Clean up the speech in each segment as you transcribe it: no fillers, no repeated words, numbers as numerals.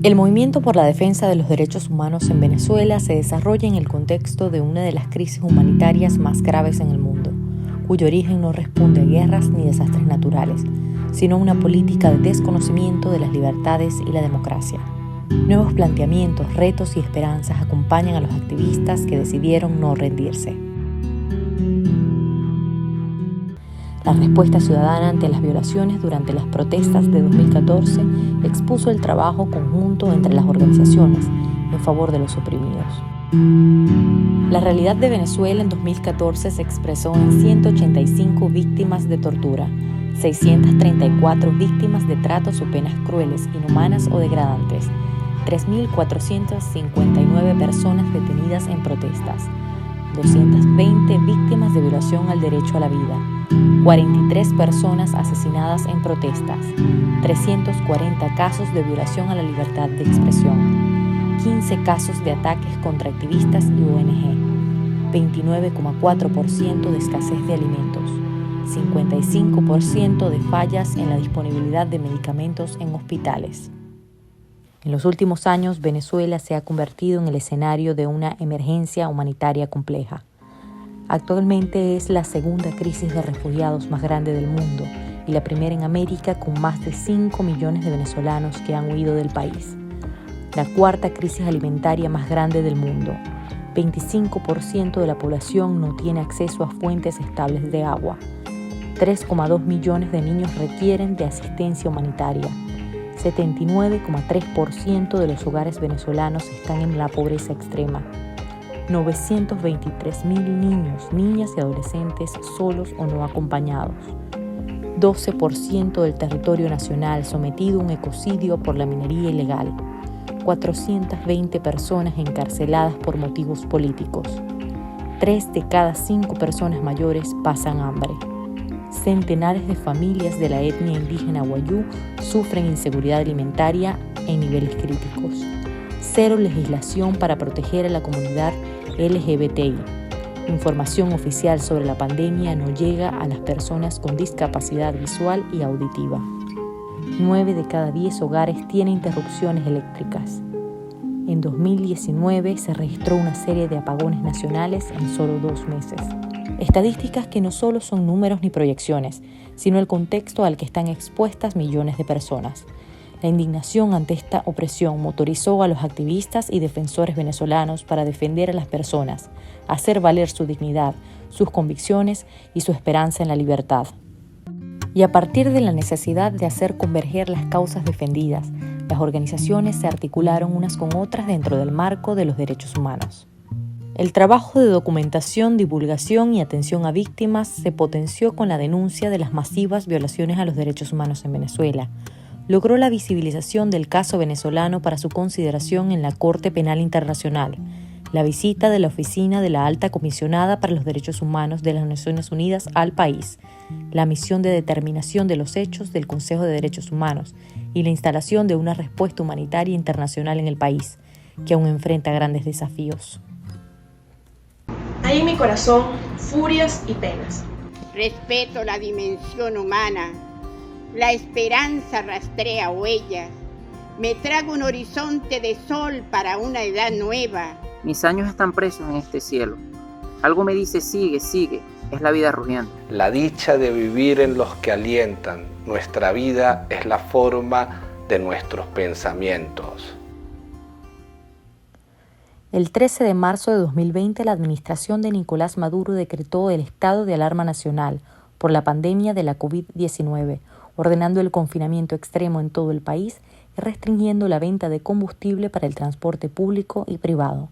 El movimiento por la defensa de los derechos humanos en Venezuela se desarrolla en el contexto de una de las crisis humanitarias más graves en el mundo, cuyo origen no responde a guerras ni desastres naturales, sino a una política de desconocimiento de las libertades y la democracia. Nuevos planteamientos, retos y esperanzas acompañan a los activistas que decidieron no rendirse. La respuesta ciudadana ante las violaciones durante las protestas de 2014 expuso el trabajo conjunto entre las organizaciones en favor de los oprimidos. La realidad de Venezuela en 2014 se expresó en 185 víctimas de tortura, 634 víctimas de tratos o penas crueles, inhumanas o degradantes, 3.459 personas detenidas en protestas, 220 víctimas de violación al derecho a la vida, 43 personas asesinadas en protestas, 340 casos de violación a la libertad de expresión, 15 casos de ataques contra activistas y ONG, 29,4% de escasez de alimentos, 55% de fallas en la disponibilidad de medicamentos en hospitales. En los últimos años, Venezuela se ha convertido en el escenario de una emergencia humanitaria compleja. Actualmente es la segunda crisis de refugiados más grande del mundo y la primera en América, con más de 5 millones de venezolanos que han huido del país. La cuarta crisis alimentaria más grande del mundo. 25% de la población no tiene acceso a fuentes estables de agua. 3,2 millones de niños requieren de asistencia humanitaria. 79,3% de los hogares venezolanos están en la pobreza extrema. 923.000 niños, niñas y adolescentes solos o no acompañados. 12% del territorio nacional sometido a un ecocidio por la minería ilegal. 420 personas encarceladas por motivos políticos. 3 de cada 5 personas mayores pasan hambre. Centenares de familias de la etnia indígena wayú sufren inseguridad alimentaria en niveles críticos. Cero legislación para proteger a la comunidad LGBTI. Información oficial sobre la pandemia no llega a las personas con discapacidad visual y auditiva. 9 de cada 10 hogares tienen interrupciones eléctricas. En 2019 se registró una serie de apagones nacionales en solo 2 meses. Estadísticas que no solo son números ni proyecciones, sino el contexto al que están expuestas millones de personas. La indignación ante esta opresión motorizó a los activistas y defensores venezolanos para defender a las personas, hacer valer su dignidad, sus convicciones y su esperanza en la libertad. Y a partir de la necesidad de hacer converger las causas defendidas, las organizaciones se articularon unas con otras dentro del marco de los derechos humanos. El trabajo de documentación, divulgación y atención a víctimas se potenció con la denuncia de las masivas violaciones a los derechos humanos en Venezuela. Logró la visibilización del caso venezolano para su consideración en la Corte Penal Internacional, la visita de la Oficina de la Alta Comisionada para los Derechos Humanos de las Naciones Unidas al país, la misión de determinación de los hechos del Consejo de Derechos Humanos y la instalación de una respuesta humanitaria internacional en el país, que aún enfrenta grandes desafíos. Hay en mi corazón furias y penas. Respeto la dimensión humana, la esperanza rastrea huellas, me trago un horizonte de sol para una edad nueva. Mis años están presos en este cielo. Algo me dice sigue, sigue, es la vida rugiente. La dicha de vivir en los que alientan, nuestra vida es la forma de nuestros pensamientos. El 13 de marzo de 2020, la administración de Nicolás Maduro decretó el estado de alarma nacional por la pandemia de la COVID-19, ordenando el confinamiento extremo en todo el país y restringiendo la venta de combustible para el transporte público y privado.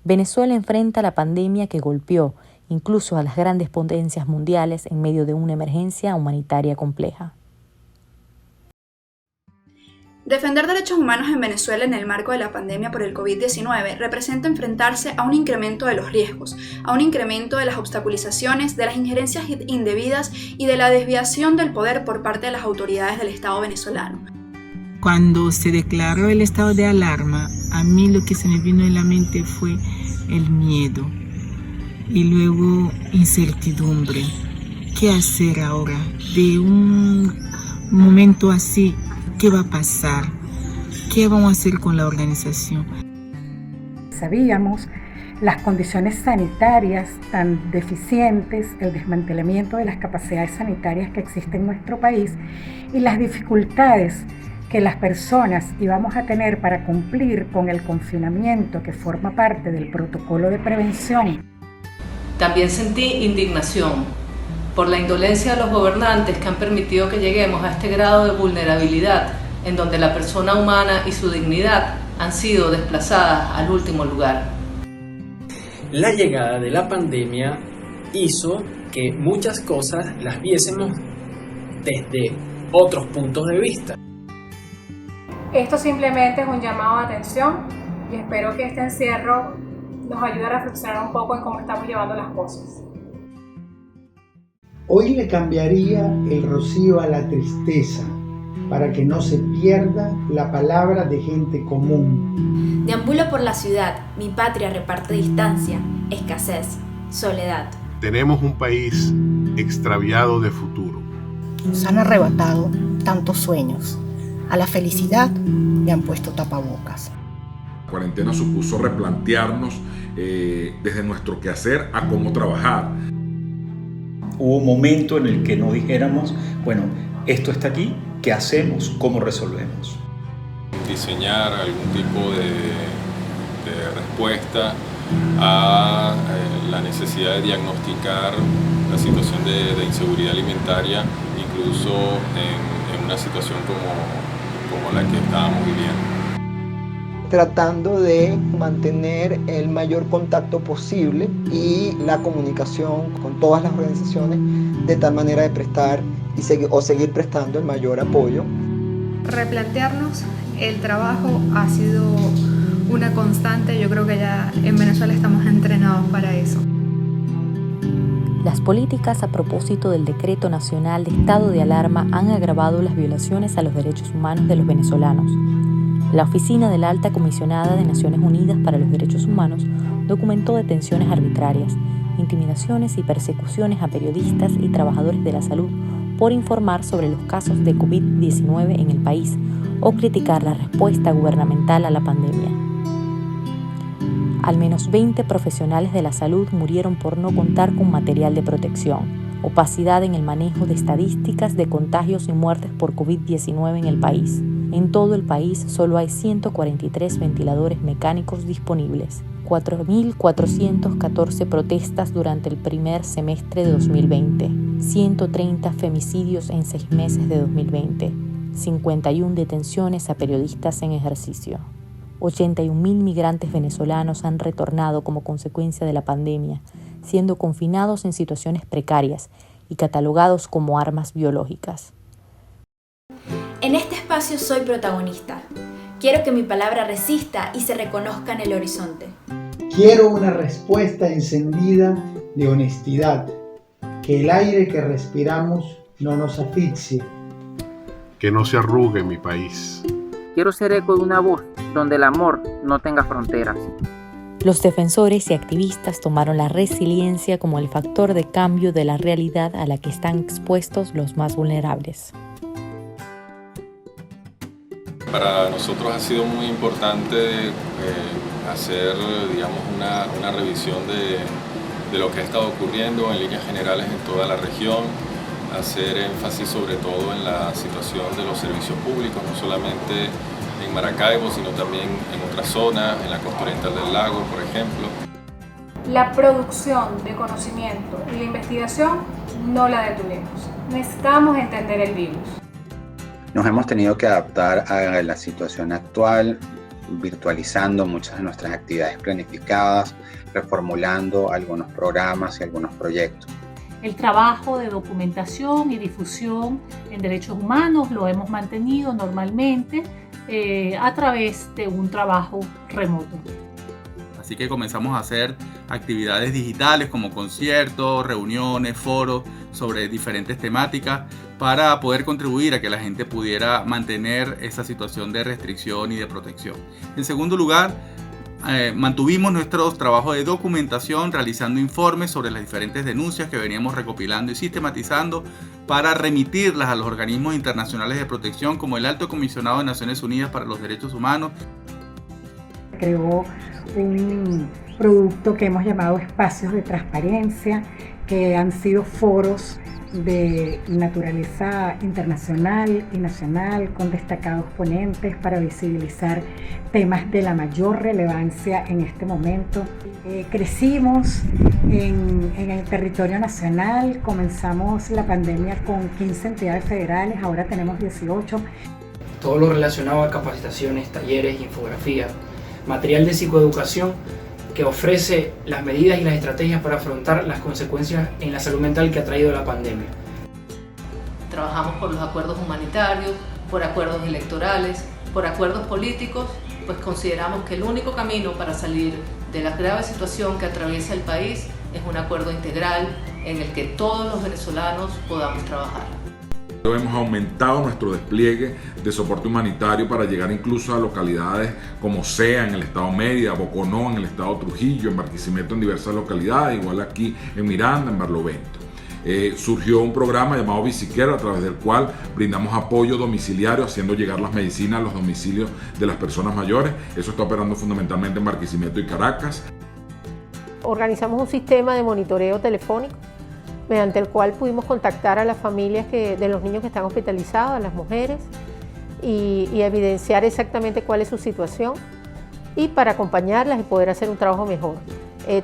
Venezuela enfrenta la pandemia que golpeó incluso a las grandes potencias mundiales en medio de una emergencia humanitaria compleja. Defender derechos humanos en Venezuela en el marco de la pandemia por el COVID-19 representa enfrentarse a un incremento de los riesgos, a un incremento de las obstaculizaciones, de las injerencias indebidas y de la desviación del poder por parte de las autoridades del Estado venezolano. Cuando se declaró el estado de alarma, a mí lo que se me vino en la mente fue el miedo y luego incertidumbre. ¿Qué hacer ahora? De un momento así, ¿qué va a pasar? ¿qué vamos a hacer con la organización? Sabíamos las condiciones sanitarias tan deficientes, el desmantelamiento de las capacidades sanitarias que existen en nuestro país y las dificultades que las personas íbamos a tener para cumplir con el confinamiento que forma parte del protocolo de prevención. También sentí indignación por la indolencia de los gobernantes que han permitido que lleguemos a este grado de vulnerabilidad en donde la persona humana y su dignidad han sido desplazadas al último lugar. La llegada de la pandemia hizo que muchas cosas las viésemos desde otros puntos de vista. Esto simplemente es un llamado de atención y espero que este encierro nos ayude a reflexionar un poco en cómo estamos llevando las cosas. Hoy le cambiaría el rocío a la tristeza para que no se pierda la palabra de gente común. Deambulo por la ciudad, mi patria reparte distancia, escasez, soledad. Tenemos un país extraviado de futuro. Nos han arrebatado tantos sueños. A la felicidad le han puesto tapabocas. La cuarentena supuso replantearnos desde nuestro quehacer a cómo trabajar. Hubo un momento en el que no dijéramos, bueno, esto está aquí, ¿qué hacemos? ¿Cómo resolvemos? Diseñar algún tipo de respuesta a la necesidad de diagnosticar la situación de inseguridad alimentaria, incluso en una situación como la que estábamos viviendo. Tratando de mantener el mayor contacto posible y la comunicación con todas las organizaciones de tal manera de prestar seguir prestando el mayor apoyo. Replantearnos el trabajo ha sido una constante. Yo creo que ya en Venezuela estamos entrenados para eso. Las políticas a propósito del Decreto Nacional de Estado de Alarma han agravado las violaciones a los derechos humanos de los venezolanos. La Oficina de la Alta Comisionada de Naciones Unidas para los Derechos Humanos documentó detenciones arbitrarias, intimidaciones y persecuciones a periodistas y trabajadores de la salud por informar sobre los casos de COVID-19 en el país o criticar la respuesta gubernamental a la pandemia. Al menos 20 profesionales de la salud murieron por no contar con material de protección, opacidad en el manejo de estadísticas de contagios y muertes por COVID-19 en el país. En todo el país solo hay 143 ventiladores mecánicos disponibles, 4.414 protestas durante el primer semestre de 2020, 130 femicidios en 6 meses de 2020, 51 detenciones a periodistas en ejercicio. 81.000 migrantes venezolanos han retornado como consecuencia de la pandemia, siendo confinados en situaciones precarias y catalogados como armas biológicas. En este espacio soy protagonista. Quiero que mi palabra resista y se reconozca en el horizonte. Quiero una respuesta encendida de honestidad, que el aire que respiramos no nos asfixie. Que no se arrugue mi país. Quiero ser eco de una voz donde el amor no tenga fronteras. Los defensores y activistas tomaron la resiliencia como el factor de cambio de la realidad a la que están expuestos los más vulnerables. Para nosotros ha sido muy importante hacer, digamos, una revisión de lo que ha estado ocurriendo en líneas generales en toda la región, hacer énfasis sobre todo en la situación de los servicios públicos, no solamente en Maracaibo, sino también en otras zonas, en la costa oriental del lago, por ejemplo. La producción de conocimiento y la investigación no la detuvimos. Necesitamos entender el virus. Nos hemos tenido que adaptar a la situación actual, virtualizando muchas de nuestras actividades planificadas, reformulando algunos programas y algunos proyectos. El trabajo de documentación y difusión en derechos humanos lo hemos mantenido normalmente a través de un trabajo remoto. Así que comenzamos a hacer actividades digitales como conciertos, reuniones, foros sobre diferentes temáticas para poder contribuir a que la gente pudiera mantener esa situación de restricción y de protección. En segundo lugar, mantuvimos nuestros trabajos de documentación, realizando informes sobre las diferentes denuncias que veníamos recopilando y sistematizando para remitirlas a los organismos internacionales de protección como el Alto Comisionado de Naciones Unidas para los Derechos Humanos. Creó un producto que hemos llamado espacios de transparencia, que han sido foros de naturaleza internacional y nacional con destacados ponentes para visibilizar temas de la mayor relevancia en este momento. Crecimos en el territorio nacional, comenzamos la pandemia con 15 entidades federales, ahora tenemos 18. Todo lo relacionado a capacitaciones, talleres, infografía, material de psicoeducación que ofrece las medidas y las estrategias para afrontar las consecuencias en la salud mental que ha traído la pandemia. Trabajamos por los acuerdos humanitarios, por acuerdos electorales, por acuerdos políticos, pues consideramos que el único camino para salir de la grave situación que atraviesa el país es un acuerdo integral en el que todos los venezolanos podamos trabajar. Hemos aumentado nuestro despliegue de soporte humanitario para llegar incluso a localidades como Sea en el estado Mérida, Boconó en el estado Trujillo, en Barquisimeto en diversas localidades, igual aquí en Miranda, en Barlovento. Surgió un programa llamado Biciquero, a través del cual brindamos apoyo domiciliario, haciendo llegar las medicinas a los domicilios de las personas mayores. Eso está operando fundamentalmente en Barquisimeto y Caracas. Organizamos un sistema de monitoreo telefónico mediante el cual pudimos contactar a las familias de los niños que están hospitalizados, a las mujeres, y evidenciar exactamente cuál es su situación y para acompañarlas y poder hacer un trabajo mejor.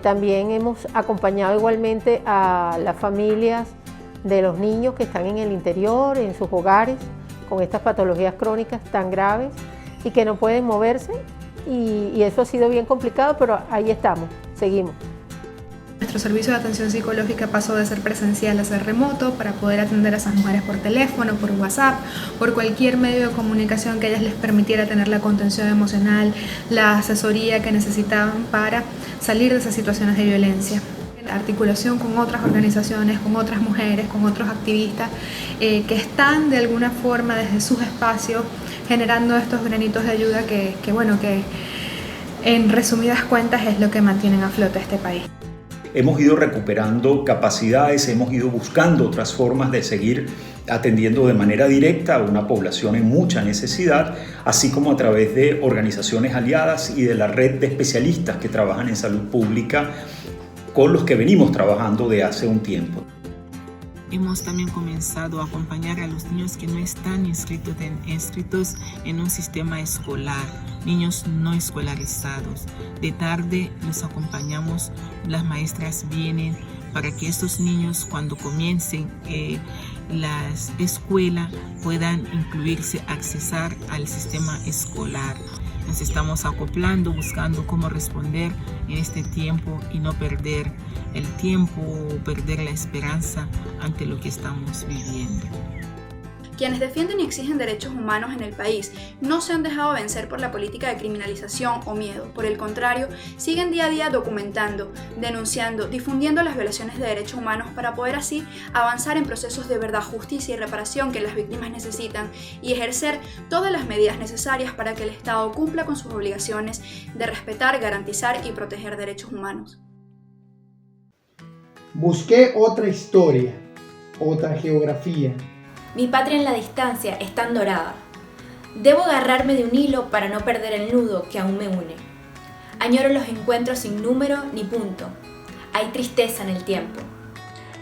También hemos acompañado igualmente a las familias de los niños que están en el interior, en sus hogares, con estas patologías crónicas tan graves y que no pueden moverse, y eso ha sido bien complicado, pero ahí estamos, seguimos. Nuestro servicio de atención psicológica pasó de ser presencial a ser remoto para poder atender a esas mujeres por teléfono, por WhatsApp, por cualquier medio de comunicación que a ellas les permitiera tener la contención emocional, la asesoría que necesitaban para salir de esas situaciones de violencia. La articulación con otras organizaciones, con otras mujeres, con otros activistas que están de alguna forma desde sus espacios generando estos granitos de ayuda que en resumidas cuentas es lo que mantienen a flote este país. Hemos ido recuperando capacidades, hemos ido buscando otras formas de seguir atendiendo de manera directa a una población en mucha necesidad, así como a través de organizaciones aliadas y de la red de especialistas que trabajan en salud pública con los que venimos trabajando de hace un tiempo. Hemos también comenzado a acompañar a los niños que no están inscritos en un sistema escolar, niños no escolarizados. De tarde los acompañamos, las maestras vienen para que estos niños, cuando comiencen la escuela, puedan incluirse, accesar al sistema escolar. Nos estamos acoplando, buscando cómo responder en este tiempo y no perder el tiempo o perder la esperanza ante lo que estamos viviendo. Quienes defienden y exigen derechos humanos en el país no se han dejado vencer por la política de criminalización o miedo. Por el contrario, siguen día a día documentando, denunciando, difundiendo las violaciones de derechos humanos para poder así avanzar en procesos de verdad, justicia y reparación que las víctimas necesitan y ejercer todas las medidas necesarias para que el Estado cumpla con sus obligaciones de respetar, garantizar y proteger derechos humanos. Busqué otra historia, otra geografía. Mi patria en la distancia es tan dorada. Debo agarrarme de un hilo para no perder el nudo que aún me une. Añoro los encuentros sin número ni punto. Hay tristeza en el tiempo.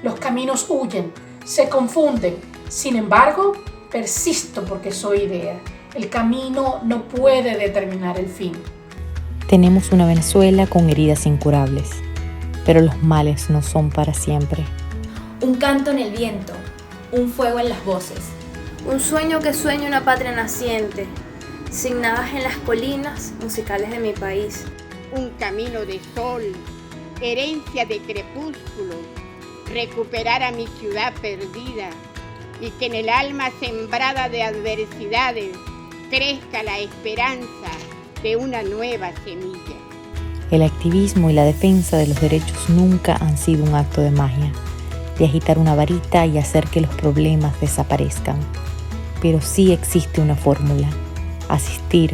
Los caminos huyen, se confunden. Sin embargo, persisto porque soy idea. El camino no puede determinar el fin. Tenemos una Venezuela con heridas incurables, pero los males no son para siempre. Un canto en el viento. Un fuego en las voces. Un sueño que sueña una patria naciente, signadas en las colinas musicales de mi país. Un camino de sol, herencia de crepúsculo, recuperar a mi ciudad perdida y que en el alma sembrada de adversidades crezca la esperanza de una nueva semilla. El activismo y la defensa de los derechos nunca han sido un acto de magia, de agitar una varita y hacer que los problemas desaparezcan. Pero sí existe una fórmula: asistir,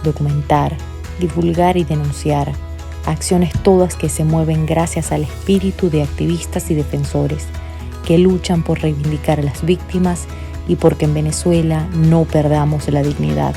documentar, divulgar y denunciar. Acciones todas que se mueven gracias al espíritu de activistas y defensores que luchan por reivindicar a las víctimas y porque en Venezuela no perdamos la dignidad.